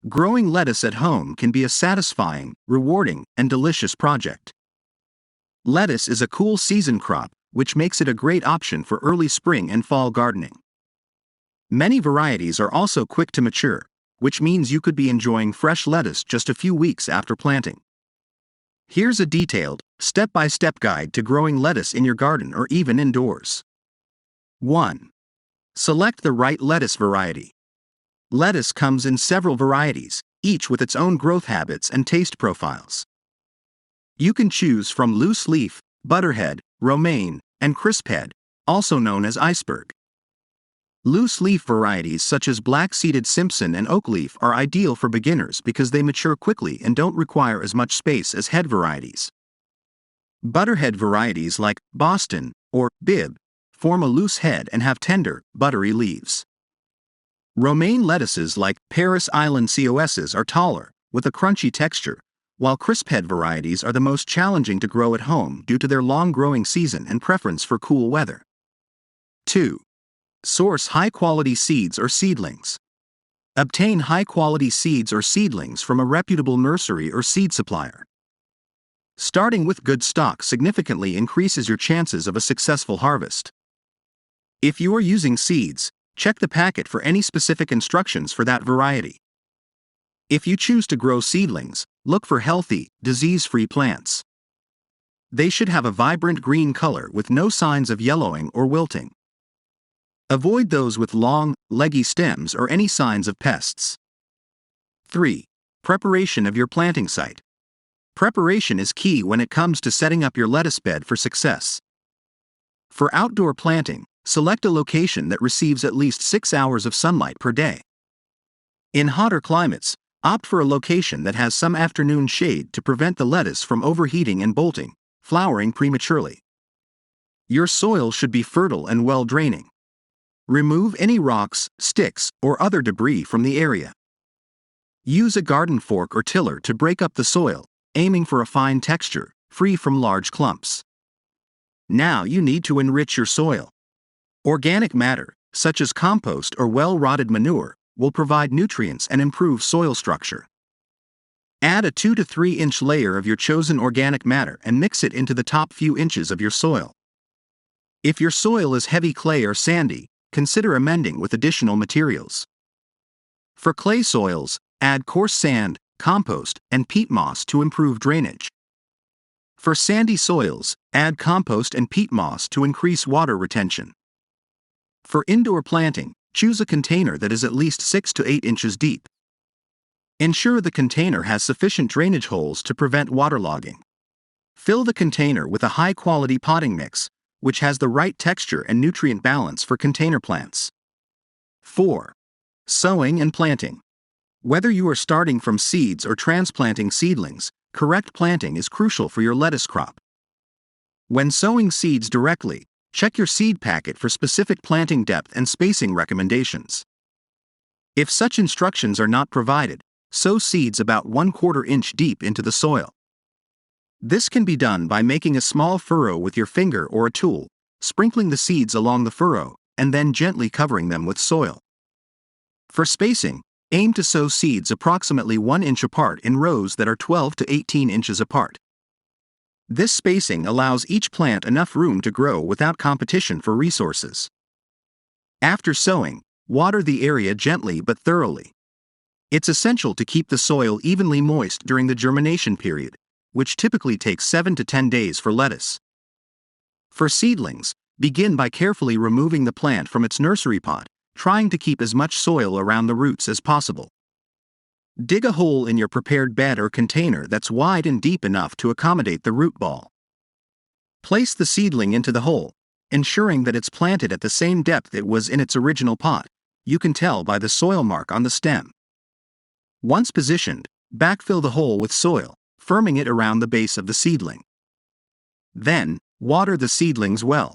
Growing lettuce at home can be a satisfying, rewarding, and delicious project. Lettuce is a cool season crop, which makes it a great option for early spring and fall gardening. Many varieties are also quick to mature, which means you could be enjoying fresh lettuce just a few weeks after planting. Here's a detailed, step-by-step guide to growing lettuce in your garden or even indoors. 1. Select the right lettuce variety. Lettuce comes in several varieties, each with its own growth habits and taste profiles. You can choose from loose leaf, butterhead, romaine, and crisphead, also known as iceberg. Loose leaf varieties such as black-seeded Simpson and oakleaf are ideal for beginners because they mature quickly and don't require as much space as head varieties. Butterhead varieties like Boston or Bibb form a loose head and have tender, buttery leaves. Romaine lettuces like Paris Island COSs are taller, with a crunchy texture, while crisphead varieties are the most challenging to grow at home due to their long growing season and preference for cool weather. 2. Source high-quality seeds or seedlings. Obtain high-quality seeds or seedlings from a reputable nursery or seed supplier. Starting with good stock significantly increases your chances of a successful harvest. If you are using seeds, check the packet for any specific instructions for that variety. If you choose to grow seedlings, look for healthy, disease-free plants. They should have a vibrant green color with no signs of yellowing or wilting. Avoid those with long, leggy stems or any signs of pests. 3. Preparation of your planting site. Preparation is key when it comes to setting up your lettuce bed for success. For outdoor planting, select a location that receives at least 6 hours of sunlight per day. In hotter climates, opt for a location that has some afternoon shade to prevent the lettuce from overheating and bolting, flowering prematurely. Your soil should be fertile and well draining. Remove any rocks, sticks, or other debris from the area. Use a garden fork or tiller to break up the soil, aiming for a fine texture, free from large clumps. Now you need to enrich your soil. Organic matter, such as compost or well-rotted manure, will provide nutrients and improve soil structure. Add a 2 to 3 inch layer of your chosen organic matter and mix it into the top few inches of your soil. If your soil is heavy clay or sandy, consider amending with additional materials. For clay soils, add coarse sand, compost, and peat moss to improve drainage. For sandy soils, add compost and peat moss to increase water retention. For indoor planting, choose a container that is at least 6 to 8 inches deep. Ensure the container has sufficient drainage holes to prevent waterlogging. Fill the container with a high-quality potting mix, which has the right texture and nutrient balance for container plants. 4. Sowing and planting. Whether you are starting from seeds or transplanting seedlings, correct planting is crucial for your lettuce crop. When sowing seeds directly, check your seed packet for specific planting depth and spacing recommendations. If such instructions are not provided, sow seeds about 1/4 inch deep into the soil. This can be done by making a small furrow with your finger or a tool, sprinkling the seeds along the furrow, and then gently covering them with soil. For spacing, aim to sow seeds approximately 1 inch apart in rows that are 12 to 18 inches apart. This spacing allows each plant enough room to grow without competition for resources. After sowing, water the area gently but thoroughly. It's essential to keep the soil evenly moist during the germination period, which typically takes 7 to 10 days for lettuce. For seedlings, begin by carefully removing the plant from its nursery pot, trying to keep as much soil around the roots as possible. Dig a hole in your prepared bed or container that's wide and deep enough to accommodate the root ball. Place the seedling into the hole, ensuring that it's planted at the same depth it was in its original pot. You can tell by the soil mark on the stem. Once positioned, backfill the hole with soil, firming it around the base of the seedling. Then, water the seedlings well.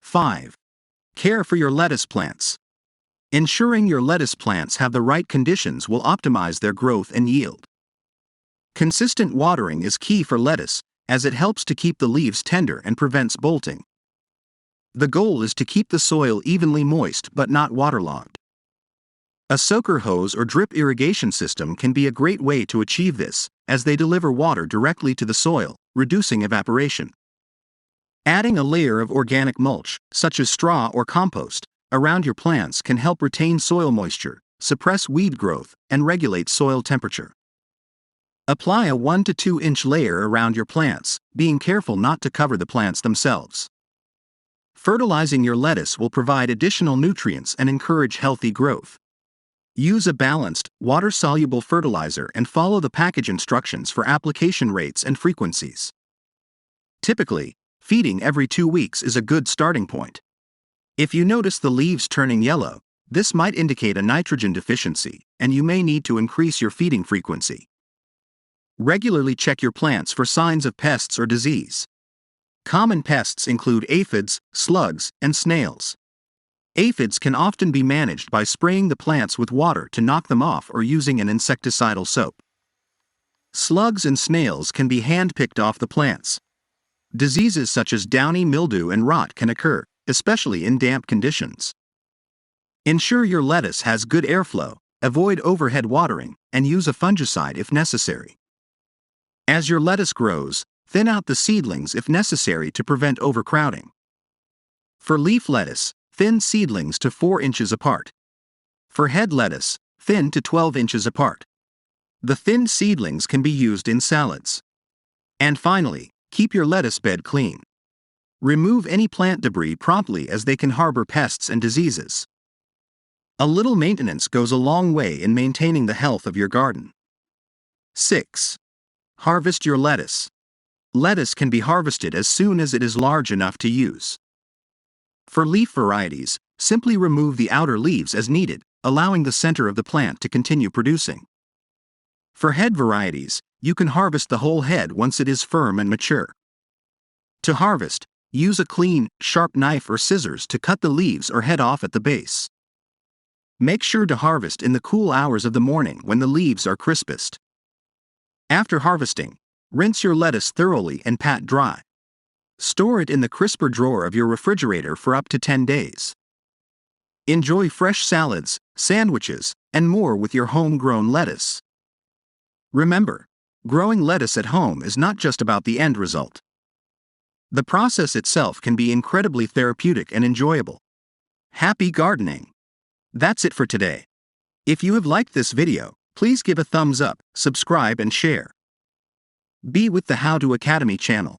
5. Care for your lettuce plants. Ensuring your lettuce plants have the right conditions will optimize their growth and yield. Consistent watering is key for lettuce, as it helps to keep the leaves tender and prevents bolting. The goal is to keep the soil evenly moist but not waterlogged. A soaker hose or drip irrigation system can be a great way to achieve this, as they deliver water directly to the soil, reducing evaporation. Adding a layer of organic mulch, such as straw or compost, around your plants can help retain soil moisture, suppress weed growth, and regulate soil temperature. Apply a 1 to 2 inch layer around your plants, being careful not to cover the plants themselves. Fertilizing your lettuce will provide additional nutrients and encourage healthy growth. Use a balanced, water-soluble fertilizer and follow the package instructions for application rates and frequencies. Typically, feeding every 2 weeks is a good starting point. If you notice the leaves turning yellow, this might indicate a nitrogen deficiency, and you may need to increase your feeding frequency. Regularly check your plants for signs of pests or disease. Common pests include aphids, slugs, and snails. Aphids can often be managed by spraying the plants with water to knock them off or using an insecticidal soap. Slugs and snails can be hand-picked off the plants. Diseases such as downy mildew and rot can occur, especially in damp conditions. Ensure your lettuce has good airflow, avoid overhead watering, and use a fungicide if necessary. As your lettuce grows, thin out the seedlings if necessary to prevent overcrowding. For leaf lettuce, thin seedlings to 4 inches apart. For head lettuce, thin to 12 inches apart. The thin seedlings can be used in salads. And finally, keep your lettuce bed clean. Remove any plant debris promptly as they can harbor pests and diseases. A little maintenance goes a long way in maintaining the health of your garden. 6. Harvest your lettuce. Lettuce can be harvested as soon as it is large enough to use. For leaf varieties, simply remove the outer leaves as needed, allowing the center of the plant to continue producing. For head varieties, you can harvest the whole head once it is firm and mature. To harvest, use a clean, sharp knife or scissors to cut the leaves or head off at the base. Make sure to harvest in the cool hours of the morning when the leaves are crispest. After harvesting, rinse your lettuce thoroughly and pat dry. Store it in the crisper drawer of your refrigerator for up to 10 days. Enjoy fresh salads, sandwiches, and more with your homegrown lettuce. Remember, growing lettuce at home is not just about the end result. The process itself can be incredibly therapeutic and enjoyable. Happy gardening! That's it for today. If you have liked this video, please give a thumbs up, subscribe and share. Be with the How to Academy channel.